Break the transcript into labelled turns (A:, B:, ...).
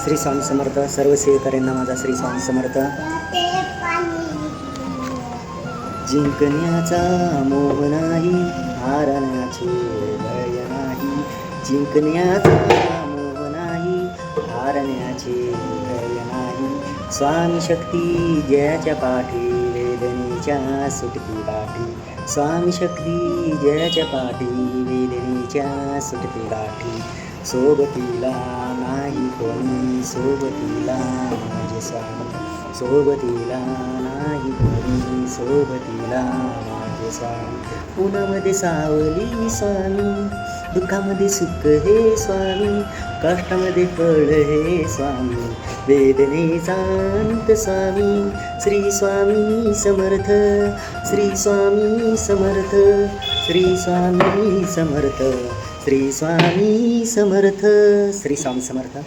A: श्री स्वामी समर्थ. सर्व सेवेकऱ्यांना माझा श्री स्वामी समर्थ. जिंकण्याचा मोह नाही, हारण्याची लय नाही. जिंकण्याचा मोह नाही, हारण्याची लय नाही. स्वामी शक्ती जयाच्या पाठी, वेदनेच्या सुटती गाठी. स्वामी शक्ती जयाच्या पाठी, वेदनेच्या सुटती गाठी. सोबतीला नाही कोणी, सोबतीला माझे स्वामी. सोबतीला नाही कोणी, सोबतीला माझे स्वामी. उन्हामध्ये सावली स्वामी, दुःखामध्ये सुख हे स्वामी. कष्टामध्ये फळ हे स्वामी, वेदनेचा अंत स्वामी. श्री स्वामी समर्थ, श्री स्वामी समर्थ, श्री स्वामी समर्थ, श्री स्वामी समर्थ. श्री स्वामी समर्थ.